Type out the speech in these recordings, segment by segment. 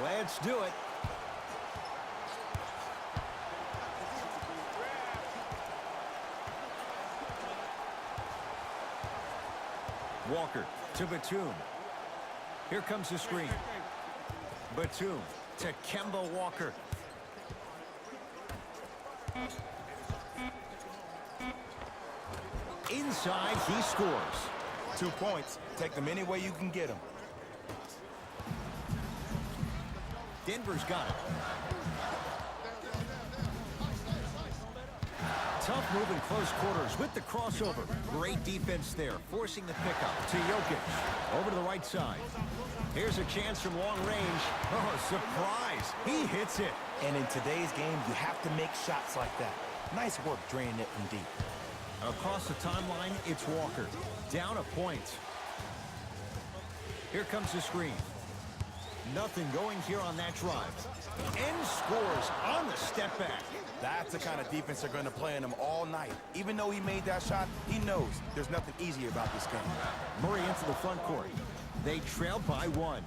Let's do it. Walker to Batum. Here comes the screen. Batum to Kemba Walker. Inside, he scores. 2 points. Take them any way you can get them. Denver's got it. Tough move in close quarters with the crossover. Great defense there, forcing the pickup to Jokic. Over to the right side. Here's a chance from long range. Oh, surprise. He hits it. And in today's game, you have to make shots like that. Nice work draining it from deep. Across the timeline, it's Walker. Down a point. Here comes the screen. Nothing going here on that drive. And scores on the step back. That's the kind of defense they're going to play in him all night. Even though he made that shot, he knows there's nothing easy about this game. Murray into the front court. They trail by 1.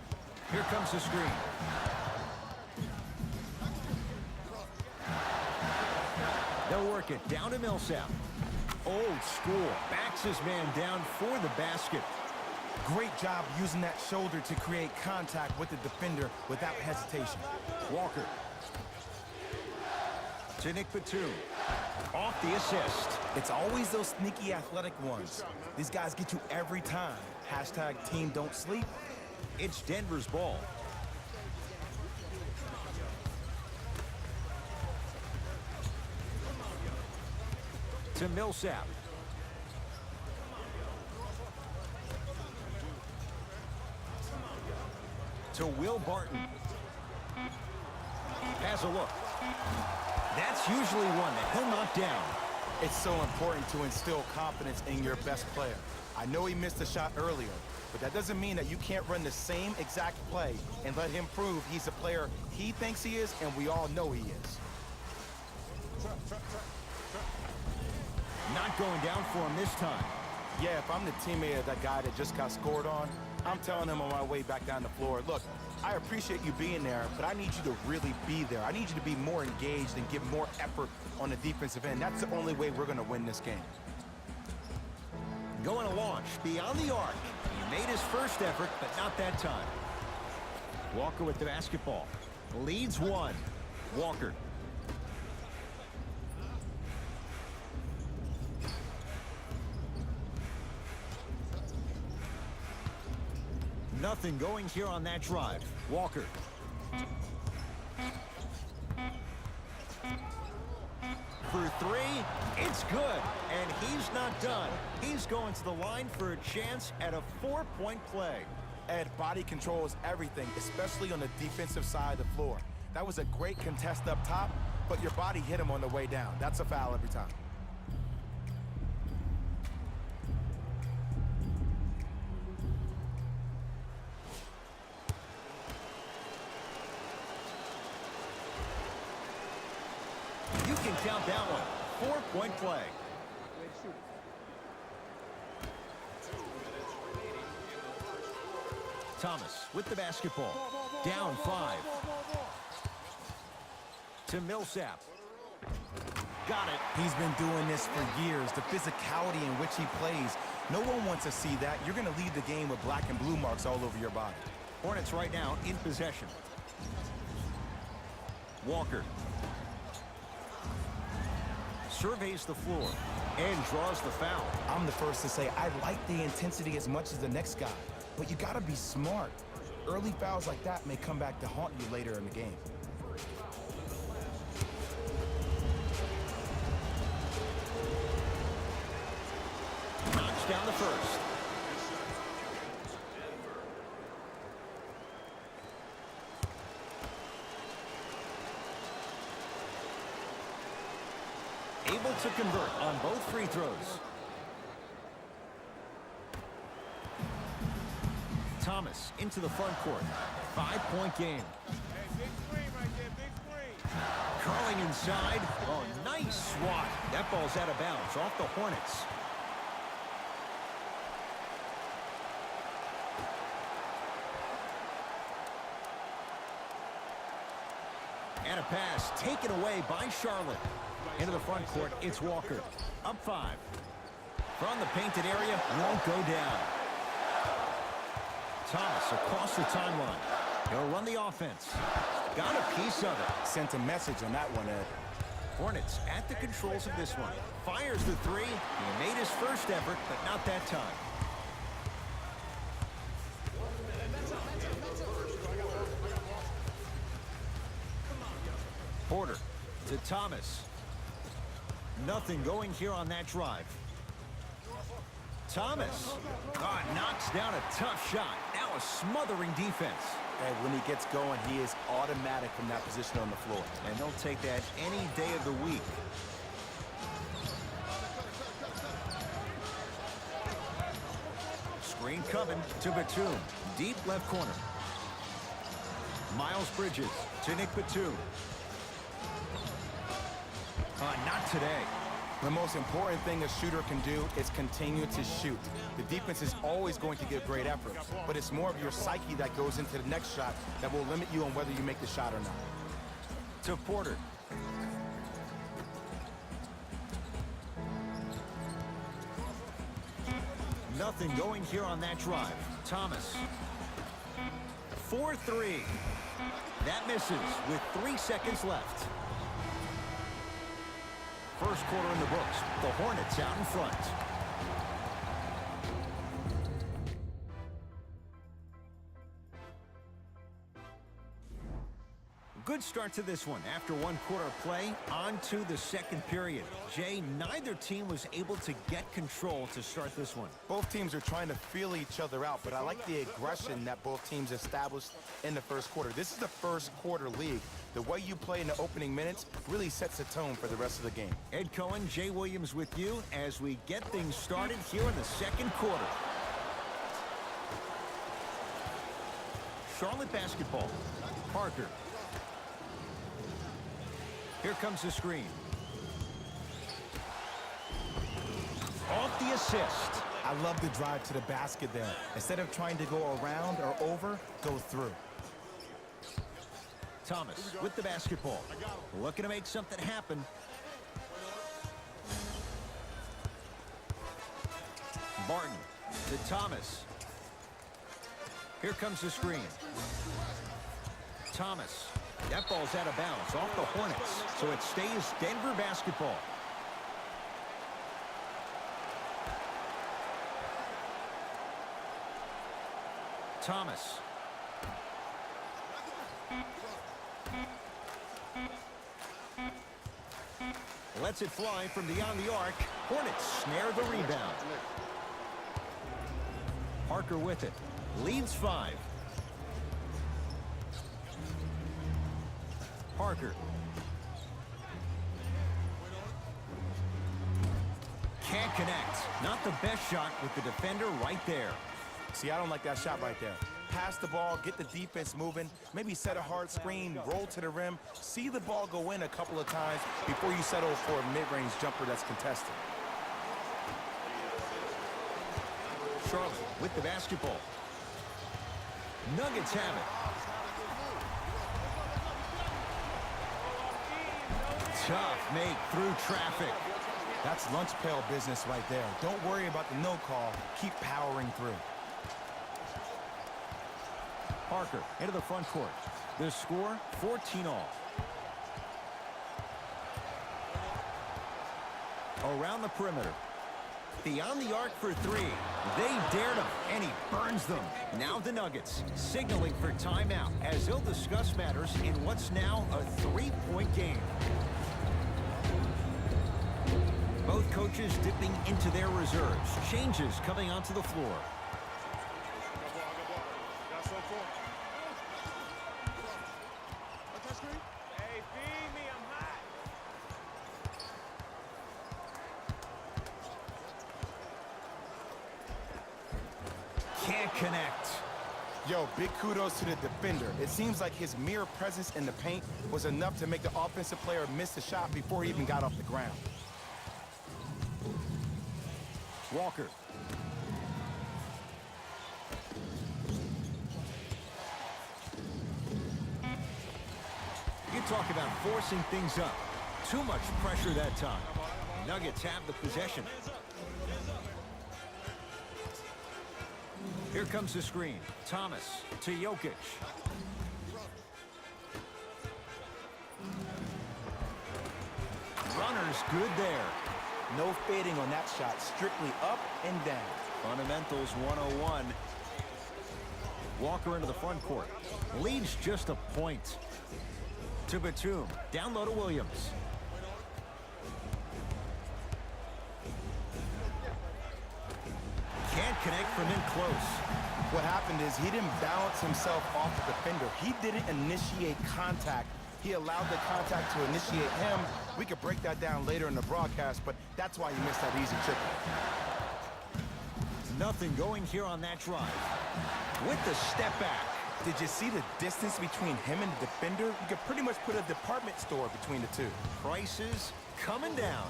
Here comes the screen. They'll work it down to Millsap. Old school. Backs his man down for the basket. Great job using that shoulder to create contact with the defender without hesitation. Walker. To Nick Batum. Off the assist. It's always those sneaky athletic ones. These guys get you every time. Hashtag team don't sleep. It's Denver's ball. To Millsap. To Will Barton. Has a look. That's usually one that he'll knock down. It's so important to instill confidence in your best player. I know he missed a shot earlier, but that doesn't mean that you can't run the same exact play and let him prove he's the player he thinks he is and we all know he is. Not going down for him this time. Yeah, if I'm the teammate of that guy that just got scored on, I'm telling him on my way back down the floor, look, I appreciate you being there, but I need you to really be there. I need you to be more engaged and give more effort on the defensive end. That's the only way we're going to win this game. Going to launch beyond the arc. He made his first effort, but not that time. Walker with the basketball. Leads 1. Walker. Nothing going here on that drive. Walker. For 3, it's good. And he's not done. He's going to the line for a chance at a 4-point play. Ed, body control is everything, especially on the defensive side of the floor. That was a great contest up top, but your body hit him on the way down. That's a foul every time. You can count that one. 4-point play. Thomas with the basketball. Down 5. To Millsap. Got it. He's been doing this for years. The physicality in which he plays. No one wants to see that. You're going to leave the game with black and blue marks all over your body. Hornets right now in possession. Walker. Surveys the floor and draws the foul. I'm the first to say I like the intensity as much as the next guy, but you got to be smart. Early fouls like that may come back to haunt you later in the game. Knocks down the first. Able to convert on both free throws. Thomas into the front court. 5-point game. Hey, big screen right there, big screen. Curling inside. Oh, nice swat. That ball's out of bounds off the Hornets. And a pass taken away by Charlotte. Into the front court, it's Walker. Up 5. From the painted area, won't go down. Thomas across the timeline. He'll run the offense. Got a piece of it. Sent a message on that one, Ed. Hornets at the controls of this one. Fires the 3. He made his first effort, but not that time. Porter to Thomas. Nothing going here on that drive. Thomas. Knocks down a tough shot. Now a smothering defense. And when he gets going, he is automatic from that position on the floor. And they'll take that any day of the week. Screen coming to Batum. Deep left corner. Miles Bridges to Nick Batum. Not today. The most important thing a shooter can do is continue to shoot. The defense is always going to give great effort, but it's more of your psyche that goes into the next shot that will limit you on whether you make the shot or not. To Porter. Nothing going here on that drive. Thomas. 4-3. That misses with 3 seconds left. First quarter in the books. The Hornets out in front. Good start to this one. After 1 quarter of play, on to the second period. Jay, neither team was able to get control to start this one. Both teams are trying to feel each other out, but I like the aggression that both teams established in the first quarter. This is the first quarter league. The way you play in the opening minutes really sets the tone for the rest of the game. Ed Cohen, Jay Williams with you as we get things started here in the second quarter. Charlotte basketball. Parker. Here comes the screen. Off the assist. I love the drive to the basket there. Instead of trying to go around or over, go through. Thomas with the basketball. Looking to make something happen. Barton to Thomas. Here comes the screen. Thomas. That ball's out of bounds off the Hornets, so it stays Denver basketball. Thomas. Lets it fly from beyond the arc. Hornets snare the rebound. Parker with it. Leads 5. Parker. Can't connect. Not the best shot with the defender right there. See, I don't like that shot right there. Pass the ball, get the defense moving, maybe set a hard screen, roll to the rim, see the ball go in a couple of times before you settle for a mid-range jumper that's contested. Charlotte with the basketball. Nuggets have it. Tough make through traffic. That's lunch pail business right there. Don't worry about the no call. Keep powering through. Parker into the front court. The score, 14-all. Around the perimeter. Beyond the arc for 3. They dared him, and he burns them. Now the Nuggets signaling for timeout as they'll discuss matters in what's now a 3-point game. Both coaches dipping into their reserves. Changes coming onto the floor. Hey, feed me, I'm hot. Can't connect. Yo, big kudos to the defender. It seems like his mere presence in the paint was enough to make the offensive player miss the shot before he even got off the ground. Walker. Gets talk about forcing things up. Too much pressure that time. Nuggets have the possession. Here comes the screen. Thomas to Jokic. Runner's good there. No fading on that shot. Strictly up and down. Fundamentals 101. Walker into the front court. Leads just a point. To Batum. Down low to Williams. Can't connect from in close. What happened is he didn't balance himself off the defender. He didn't initiate contact. He allowed the contact to initiate him. We could break that down later in the broadcast, but that's why he missed that easy chip. Nothing going here on that drive. With the step back. Did you see the distance between him and the defender? You could pretty much put a department store between the two. Prices coming down.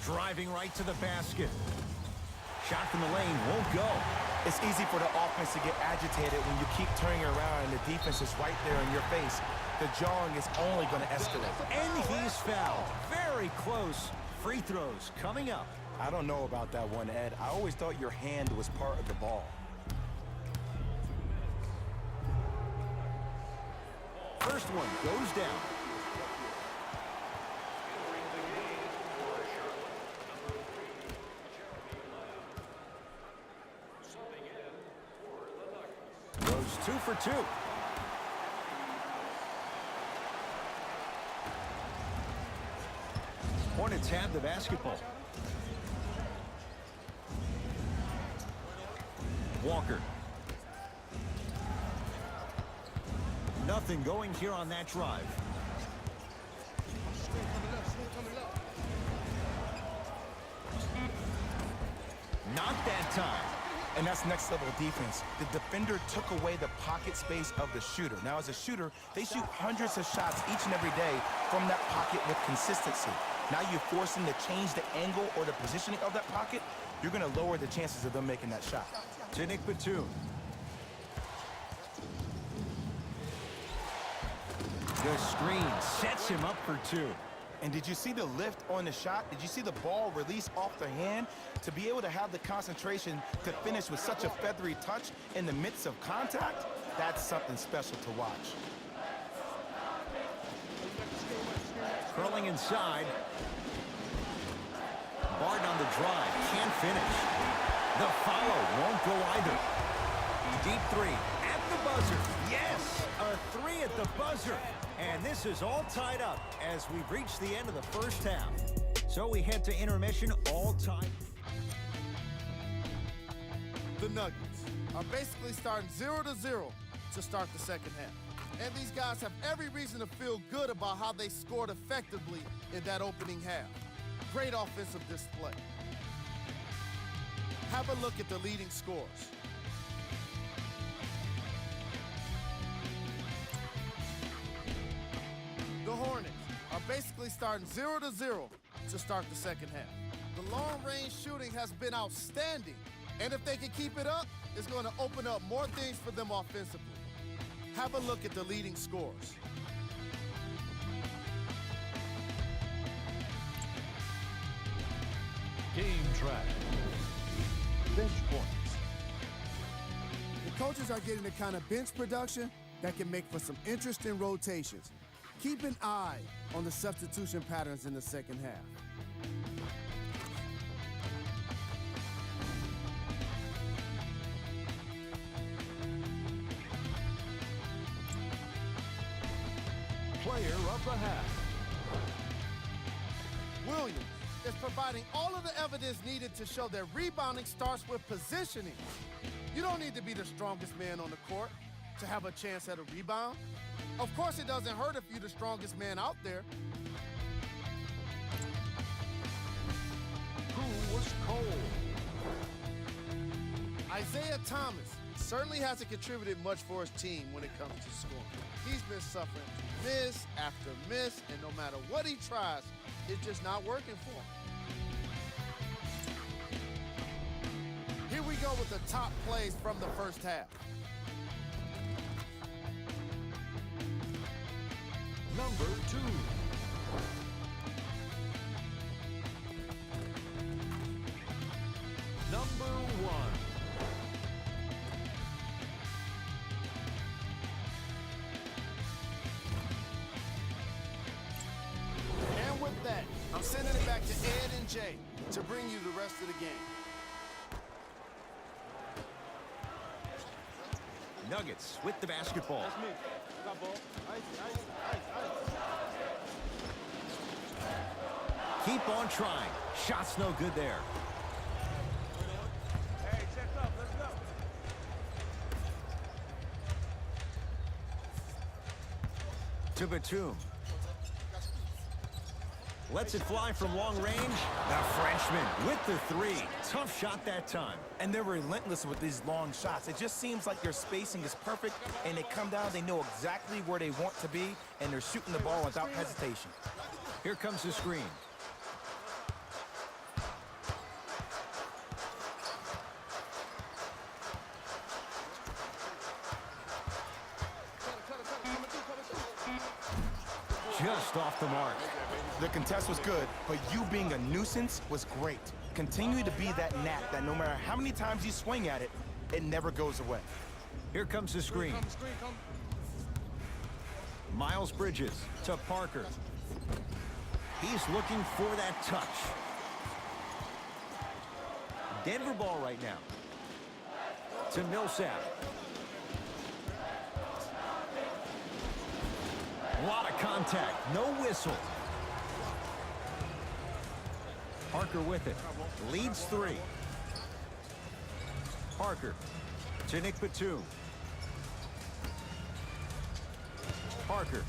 Driving right to the basket. Shot from the lane won't go. It's easy for the offense to get agitated when you keep turning around and the defense is right there in your face. The jawing is only going to escalate. And he's fouled. Very close. Free throws coming up. I don't know about that one, Ed. I always thought your hand was part of the ball. First one goes down. Goes 2 for 2. Hornets have the basketball. Walker. Nothing going here on that drive. Not that time. And that's next level defense. The defender took away the pocket space of the shooter. Now, as a shooter, they shoot hundreds of shots each and every day from that pocket with consistency. Now you force them to change the angle or the positioning of that pocket, you're going to lower the chances of them making that shot. To Nick Batum. The screen sets him up for 2. And did you see the lift on the shot? Did you see the ball release off the hand? To be able to have the concentration to finish with such a feathery touch in the midst of contact, that's something special to watch. Curling inside. Barton on the drive. Can't finish. The follow won't go either. Deep 3 at the buzzer. Yes, a 3 at the buzzer. And this is all tied up as we've reached the end of the first half. So we head to intermission, all tied. The Nuggets are basically starting 0-0 to start the second half. And these guys have every reason to feel good about how they scored effectively in that opening half. Great offensive display. Have a look at the leading scores. The Hornets are basically starting 0-0 to start the second half. The long-range shooting has been outstanding, and if they can keep it up, it's going to open up more things for them offensively. Have a look at the leading scores. Game track. Bench points. The coaches are getting the kind of bench production that can make for some interesting rotations. Keep an eye on the substitution patterns in the second half. Player of the half. Williams is providing all of the evidence needed to show that rebounding starts with positioning. You don't need to be the strongest man on the court to have a chance at a rebound. Of course, it doesn't hurt if you're the strongest man out there. Who was cold? Isaiah Thomas certainly hasn't contributed much for his team when it comes to scoring. He's been suffering miss after miss, and no matter what he tries, it's just not working for him. we go with the top plays from the first half. Number 2. Number 1. And with that, I'm sending it back to Ed and Jay to bring you the rest of the game. Nuggets with the basketball. That's me. I got ball. Ice. Keep on trying. Shot's no good there. Hey, check up. Let's go. To Batum. Lets it fly from long range. The Frenchman with the three. Tough shot that time. And they're relentless with these long shots. It just seems like their spacing is perfect, and they come down, they know exactly where they want to be, and they're shooting the ball without hesitation. Here comes the screen. Just off the mark. The contest was good, but you being a nuisance was great. Continue to be that gnat that no matter how many times you swing at it, it never goes away. Here comes the screen. Miles Bridges to Parker. He's looking for that touch. Denver ball right now. To Millsap. A lot of contact. No whistle. Parker with it. Leads 3. Parker to Nick Batum. Parker.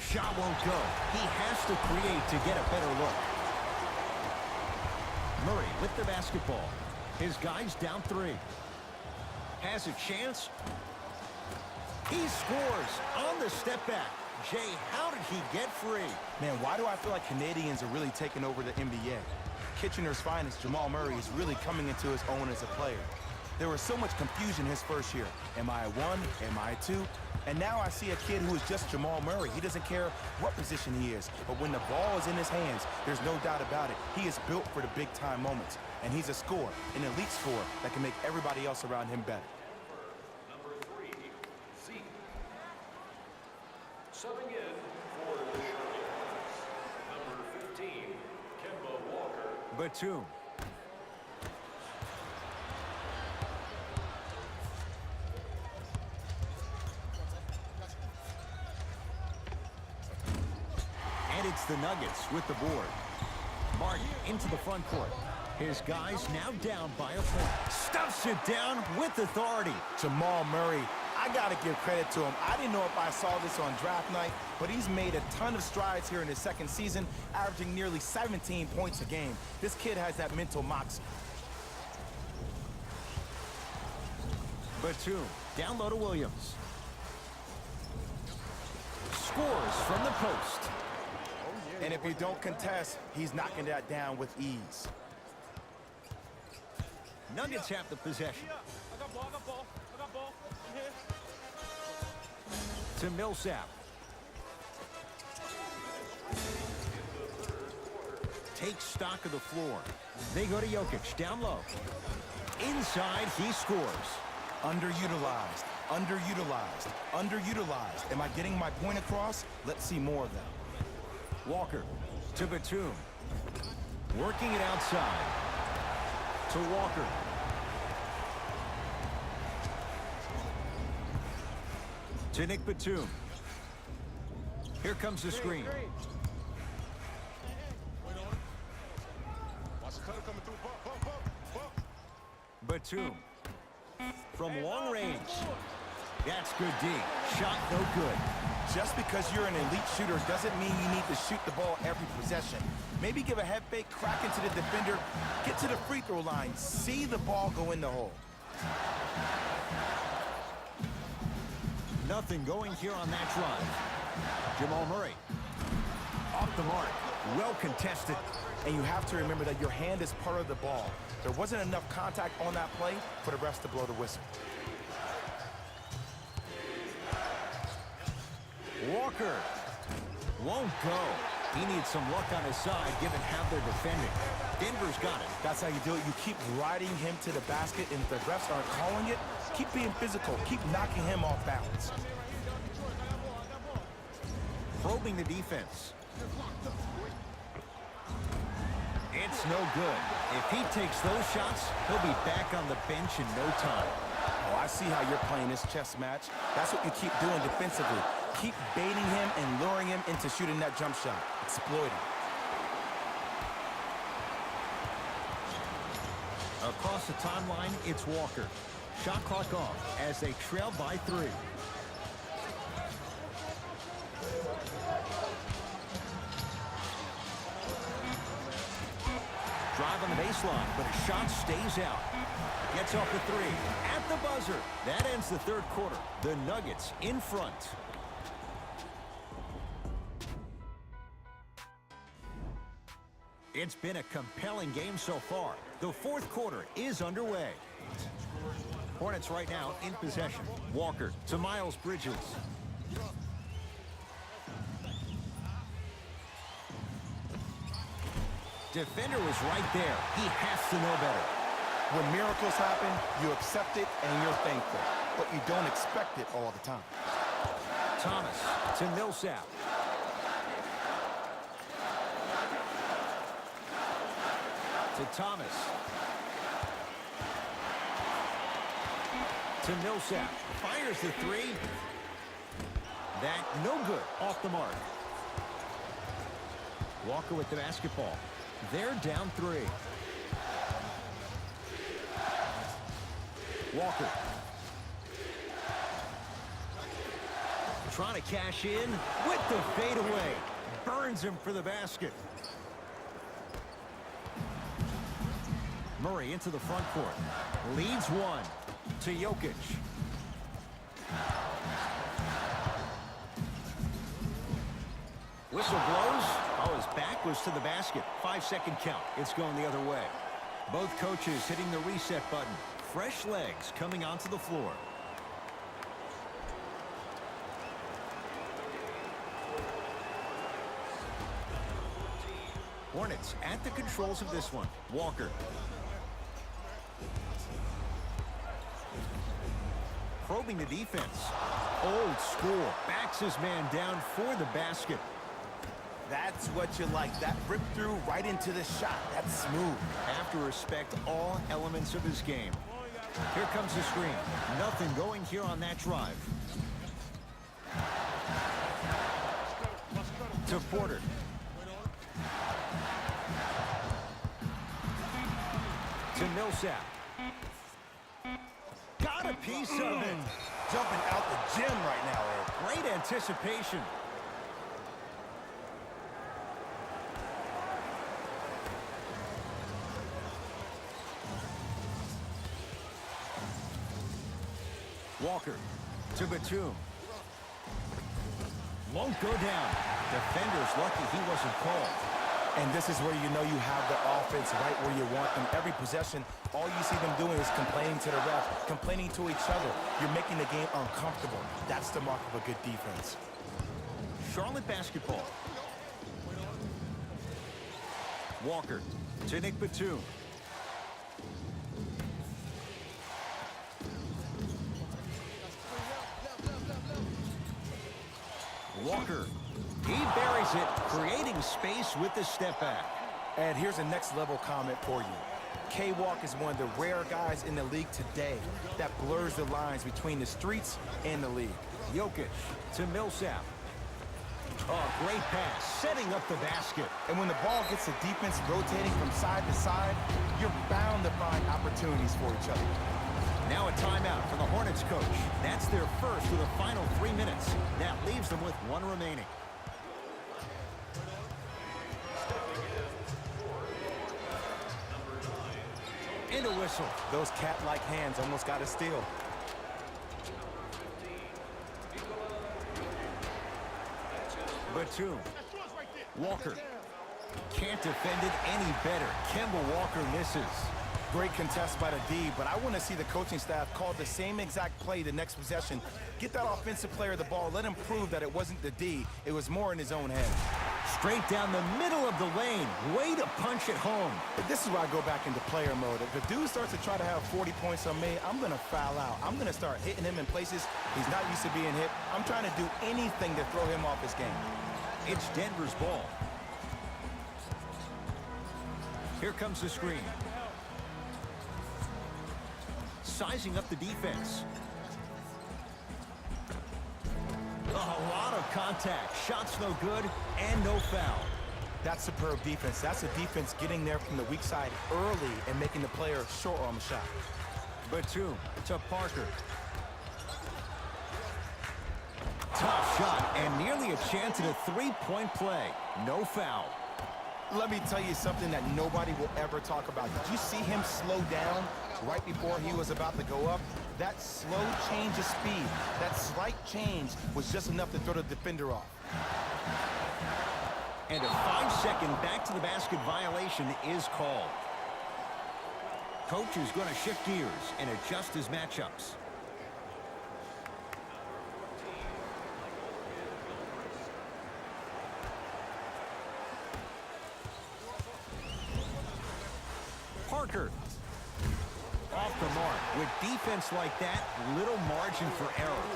Shot won't go. He has to create to get a better look. Murray with the basketball. His guy's down 3. Has a chance. He scores on the step back. Jay, how did he get free? Man, why do I feel like Canadians are really taking over the NBA? Kitchener's finest, Jamal Murray, is really coming into his own as a player. There was so much confusion his first year. Am I a 1? Am I a 2? And now I see a kid who is just Jamal Murray. He doesn't care what position he is. But when the ball is in his hands, there's no doubt about it. He is built for the big-time moments. And he's a scorer, an elite scorer that can make everybody else around him better. Number 3. Z. Subbing in for the Charlotte Hornets. Number 15. Kemba Walker. Batum. And it's the Nuggets with the board. Martin into the front court. His guys now down by a point. Stuffs it down with authority. Jamal Murray, I got to give credit to him. I didn't know if I saw this on draft night, but he's made a ton of strides here in his second season, averaging nearly 17 points a game. This kid has that mental moxie. Batum down low to Williams. Scores from the post. And if you don't contest, he's knocking that down with ease. Nuggets have the possession. I got ball. I got ball. I'm here. To Millsap. Takes stock of the floor. They go to Jokic, down low. Inside, he scores. Underutilized, underutilized, underutilized. Am I getting my point across? Let's see more of that. Walker to Batum. Working it outside. To Walker. To Nick Batum. Here comes the screen. Batum. From long range. That's good D. Shot no good. Just because you're an elite shooter doesn't mean you need to shoot the ball every possession. Maybe give a head fake, crack into the defender, get to the free throw line, see the ball go in the hole. Nothing going here on that drive. Jamal Murray. Off the mark. Well contested. And you have to remember that your hand is part of the ball. There wasn't enough contact on that play for the refs to blow the whistle. Walker won't go. He needs some luck on his side, given how they're defending. Denver's got it. That's how you do it. You keep riding him to the basket, and if the refs aren't calling it, keep being physical. Keep knocking him off balance. Probing the defense. It's no good. If he takes those shots, he'll be back on the bench in no time. Oh, I see how you're playing this chess match. That's what you keep doing defensively. Keep baiting him and luring him into shooting that jump shot. Exploit him. Across the timeline, it's Walker. Shot clock off as they trail by 3. Drive on the baseline, but his shot stays out. Gets off the 3. At the buzzer. That ends the third quarter. The Nuggets in front. It's been a compelling game so far. The fourth quarter is underway. Hornets right now in possession. Walker to Miles Bridges. Defender was right there. He has to know better. When miracles happen, you accept it and you're thankful. But you don't expect it all the time. Thomas to Millsap. To Thomas. To Millsap. Fires the 3. That no good. Off the mark. Walker with the basketball. They're down 3. Walker. Trying to cash in with the fadeaway. Burns him for the basket. Murray into the front court. Leads 1 to Jokic. Whistle blows. Oh, his back was to the basket. 5-second count. It's going the other way. Both coaches hitting the reset button. Fresh legs coming onto the floor. Hornets at the controls of this one. Walker. Probing the defense. Old school. Backs his man down for the basket. That's what you like. That rip through right into the shot. That's smooth. Have to respect all elements of his game. Here comes the screen. Nothing going here on that drive. To Porter. To Millsap. Got a piece of it. Jumping out the gym right now, Ed. Great anticipation. Walker to Batum. Won't go down. Defender's lucky he wasn't called. And this is where you know you have the offense right where you want them. Every possession, all you see them doing is complaining to the ref, complaining to each other. You're making the game uncomfortable. That's the mark of a good defense. Charlotte basketball. Walker to Nick Batum. Walker. He buries it, creating space with the step back. And here's a next level comment for you. K-Walk is one of the rare guys in the league today that blurs the lines between the streets and the league. Jokic to Millsap. Oh, great pass, setting up the basket. And when the ball gets the defense rotating from side to side, you're bound to find opportunities for each other. Now a timeout for the Hornets coach. That's their first of the final 3 minutes. That leaves them with 1 remaining. And a whistle. Those cat-like hands almost got a steal. Batum. Walker. Can't defend it any better. Kemba Walker misses. Great contest by the D, but I want to see the coaching staff call the same exact play the next possession. Get that offensive player the ball. Let him prove that it wasn't the D. It was more in his own head. Straight down the middle of the lane. Way to punch it home. But this is where I go back into player mode. If the dude starts to try to have 40 points on me, I'm going to foul out. I'm going to start hitting him in places he's not used to being hit. I'm trying to do anything to throw him off his game. It's Denver's ball. Here comes the screen. Sizing up the defense. A lot of contact. Shots no good and no foul. That's superb defense. That's a defense getting there from the weak side early and making the player short on the shot. Batum to Parker. Tough shot and nearly a chance at a three-point play. No foul. Let me tell you something that nobody will ever talk about. Did you see him slow down right before he was about to go up? That slow change of speed, that slight change was just enough to throw the defender off. And a 5-second back to the basket violation is called. Coach is going to shift gears and adjust his matchups. Parker. Off the mark. With defense like that, little margin for error.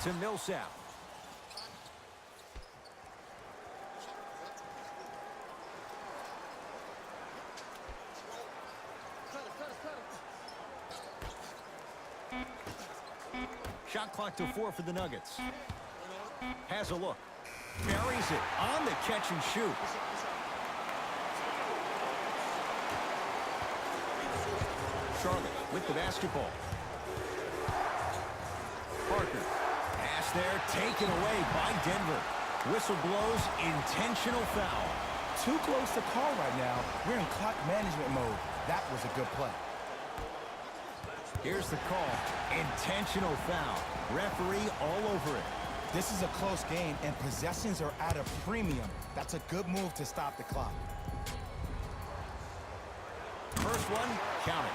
To Millsap. Shot clock to 4 for the Nuggets. Has a look. Buries it on the catch and shoot. Charlotte with the basketball. Parker. Pass there, taken away by Denver. Whistle blows, intentional foul. Too close to call right now. We're in clock management mode. That was a good play. Here's the call. Intentional foul. Referee all over it. This is a close game, and possessions are at a premium. That's a good move to stop the clock. First one, count it.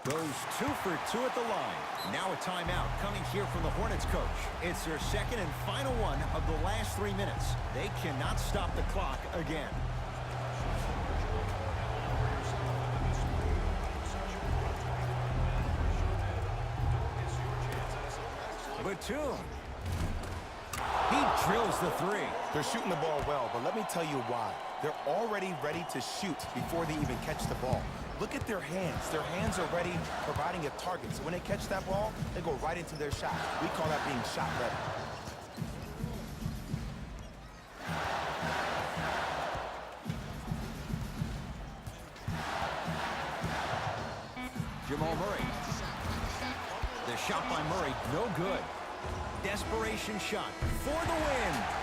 Goes 2 for 2 at the line. Now a timeout coming here from the Hornets coach. It's their second and final one of the last 3 minutes. They cannot stop the clock again. Batum. He drills the 3. They're shooting the ball well, but let me tell you why. They're already ready to shoot before they even catch the ball. Look at their hands. Their hands are ready, providing a target. So when they catch that ball, they go right into their shot. We call that being shot ready. Jamal Murray. The shot by Murray, no good. Desperation shot for the win.